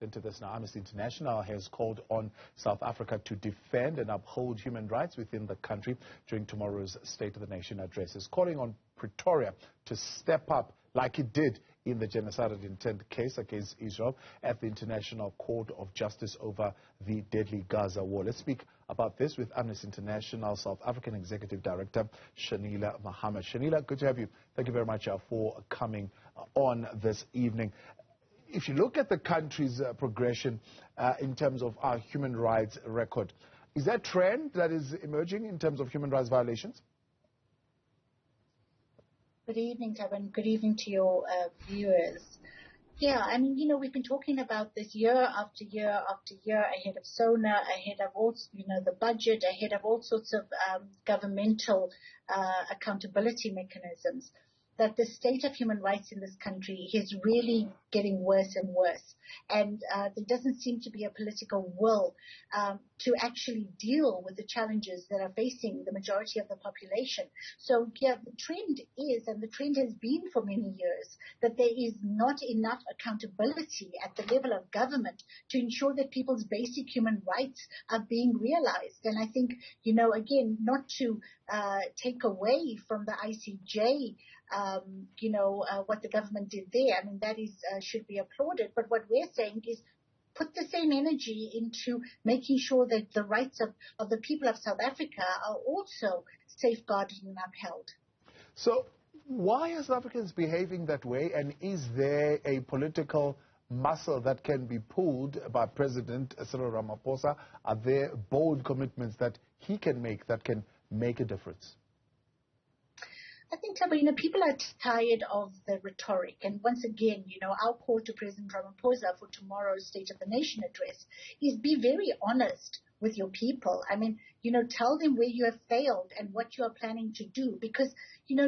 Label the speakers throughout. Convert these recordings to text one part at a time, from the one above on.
Speaker 1: Into this now, Amnesty International has called on South Africa to defend and uphold human rights within the country during tomorrow's State of the Nation address. It's calling on Pretoria to step up like it did in the genocidal intent case against Israel at the International Court of Justice over the deadly Gaza war. Let's speak about this with Amnesty International South African Executive Director Shenilla Mohamed. Shenilla, good to have you. Thank you very much for coming on this evening. If you look at the country's progression in terms of our human rights record, is that trend that is emerging in terms of human rights violations?
Speaker 2: Good evening, Taban. Good evening to your viewers. Yeah, I mean, we've been talking about this year after year after year, ahead of SONA, ahead of all, the budget, ahead of all sorts of governmental accountability mechanisms, that the state of human rights in this country is really getting worse and worse. And there doesn't seem to be a political will to actually deal with the challenges that are facing the majority of the population. So, yeah, the trend is, and the trend has been for many years, that there is not enough accountability at the level of government to ensure that people's basic human rights are being realized. And I think, again, not to take away from the ICJ, what the government did there. I mean, that is should be applauded. But what we're saying is put the same energy into making sure that the rights of the people of South Africa are also safeguarded and upheld. So
Speaker 1: why are South Africans behaving that way? And is there a political muscle that can be pulled by President Cyril Ramaphosa? Are there bold commitments that he can make a difference?
Speaker 2: I think, Taba, people are tired of the rhetoric. And once again, our call to President Ramaphosa for tomorrow's State of the Nation address is be very honest with your people. I mean, tell them where you have failed and what you are planning to do. Because,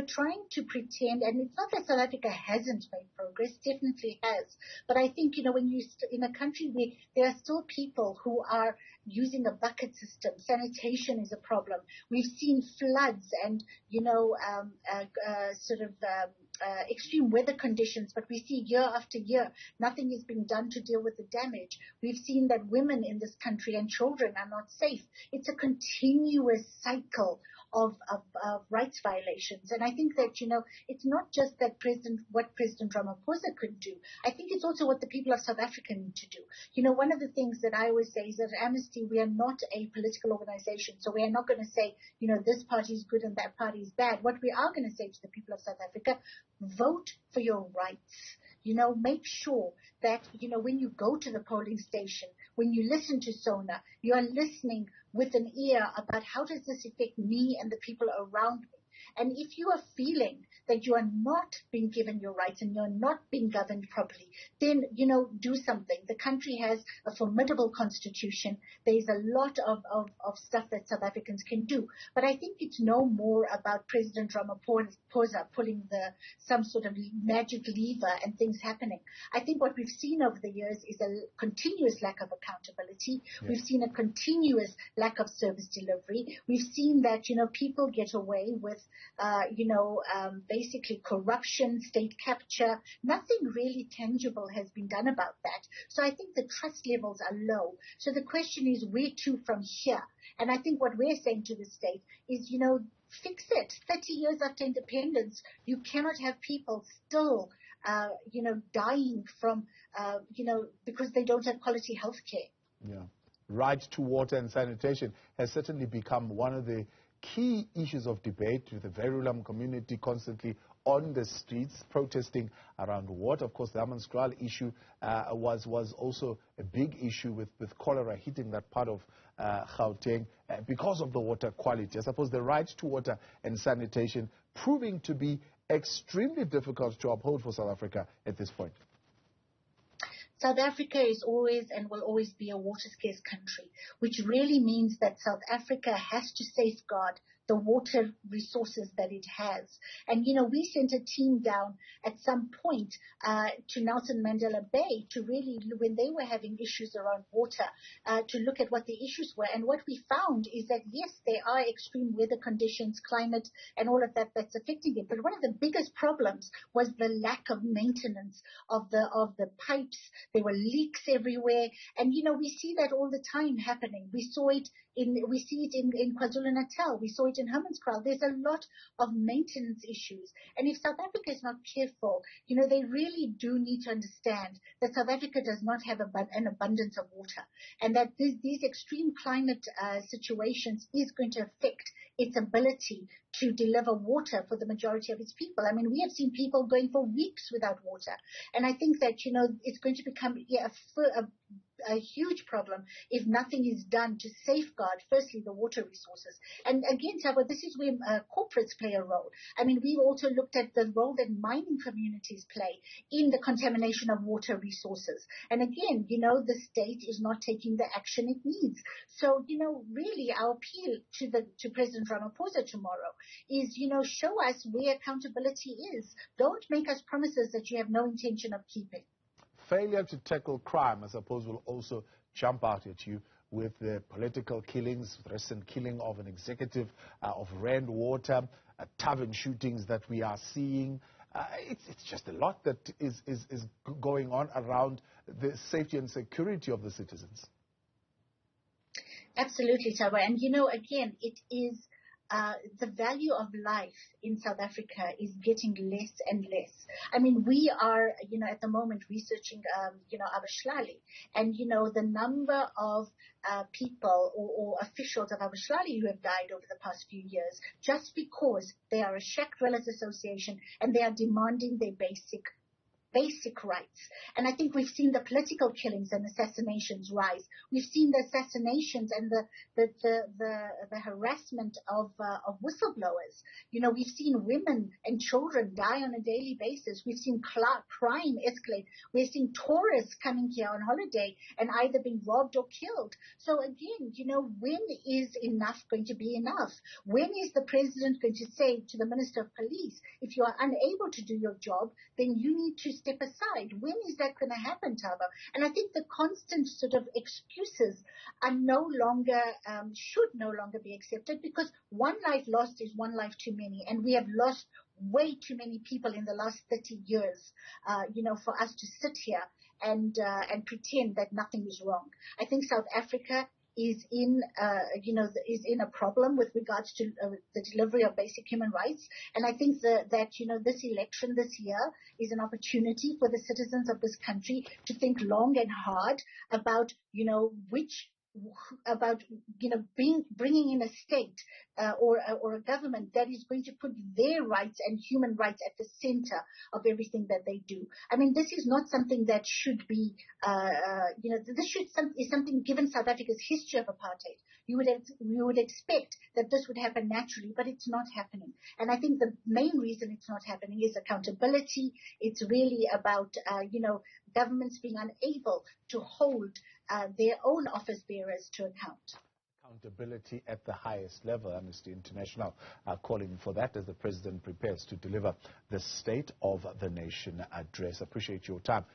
Speaker 2: trying to pretend, and it's not that South Africa hasn't made progress, definitely has. But I think, when you in a country where there are still people who are using a bucket system, sanitation is a problem. We've seen floods and, extreme weather conditions, but we see year after year nothing is being done to deal with the damage. We've seen that women in this country and children are not safe. It's a continuous cycle of rights violations. And I think that, it's not just that what President Ramaphosa could do. I think it's also what the people of South Africa need to do. One of the things that I always say is that at Amnesty, we are not a political organization. So we are not going to say, this party is good and that party is bad. What we are going to say to the people of South Africa, vote for your rights. Make sure that, when you go to the polling station, when you listen to SONA, you are listening with an ear about how does this affect me and the people around me. And if you are feeling that you are not being given your rights and you're not being governed properly, then, do something. The country has a formidable constitution. There's a lot of stuff that South Africans can do. But I think it's no more about President Ramaphosa pulling some sort of magic lever and things happening. I think what we've seen over the years is a continuous lack of accountability. Yes. We've seen a continuous lack of service delivery. We've seen that, people get away with basically corruption, state capture. Nothing really tangible has been done about that. So I think the trust levels are low. So the question is, where to from here? And I think what we're saying to the state is, fix it. 30 years after independence, you cannot have people still, dying from, because they don't have quality health care.
Speaker 1: Yeah. Right to water and sanitation has certainly become one of the key issues of debate, with the Verulam community constantly on the streets protesting around water. Of course, the Hammanskraal issue was also a big issue with cholera hitting that part of Gauteng because of the water quality. I suppose the right to water and sanitation proving to be extremely difficult to uphold for South Africa at this point.
Speaker 2: South Africa is always and will always be a water-scarce country, which really means that South Africa has to safeguard the water resources that it has. And, we sent a team down at some point to Nelson Mandela Bay to really, when they were having issues around water, to look at what the issues were. And what we found is that, yes, there are extreme weather conditions, climate, and all of that that's affecting it. But one of the biggest problems was the lack of maintenance of the pipes. There were leaks everywhere. And, we see that all the time happening. We see it in KwaZulu-Natal. We saw it in Hammanskraal. There's a lot of maintenance issues. And if South Africa is not careful, they really do need to understand that South Africa does not have an abundance of water, and that these extreme climate situations is going to affect its ability to deliver water for the majority of its people. I mean, we have seen people going for weeks without water. And I think that, it's going to become a huge problem if nothing is done to safeguard, firstly, the water resources. And again, Tabo, this is where corporates play a role. I mean, we've also looked at the role that mining communities play in the contamination of water resources. And again, the state is not taking the action it needs. So, really our appeal to President Ramaphosa tomorrow is, show us where accountability is. Don't make us promises that you have no intention of keeping.
Speaker 1: Failure to tackle crime, I suppose, will also jump out at you with the political killings, recent killing of an executive of Rand Water, tavern shootings that we are seeing. It's just a lot that is going on around the safety and security of the citizens.
Speaker 2: Absolutely, Tabo. And, again, it is the value of life in South Africa is getting less and less. I mean, we are, at the moment researching, Abashlali, and, the number of people or officials of Abashlali who have died over the past few years just because they are a Shack Dwellers Association and they are demanding their basic rights. And I think we've seen the political killings and assassinations rise. We've seen the assassinations and the harassment of whistleblowers. We've seen women and children die on a daily basis. We've seen crime escalate. We're seeing tourists coming here on holiday and either being robbed or killed. So again, when is enough going to be enough? When is the president going to say to the Minister of Police, if you are unable to do your job, then you need to step aside? When is that going to happen, Tabo? And I think the constant sort of excuses are should no longer be accepted, because one life lost is one life too many, and we have lost way too many people in the last 30 years, for us to sit here and pretend that nothing is wrong. I think South Africa is in a problem with regards to the delivery of basic human rights. And I think that this election this year is an opportunity for the citizens of this country to think long and hard about, bringing in a state or a government that is going to put their rights and human rights at the center of everything that they do. I mean, this is not something that should be, is something, given South Africa's history of apartheid, you would expect that this would happen naturally, but it's not happening. And I think the main reason it's not happening is accountability. It's really about, governments being unable to hold their own office bearers to account.
Speaker 1: Accountability at the highest level. Amnesty International calling for that as the president prepares to deliver the State of the Nation address. Appreciate your time.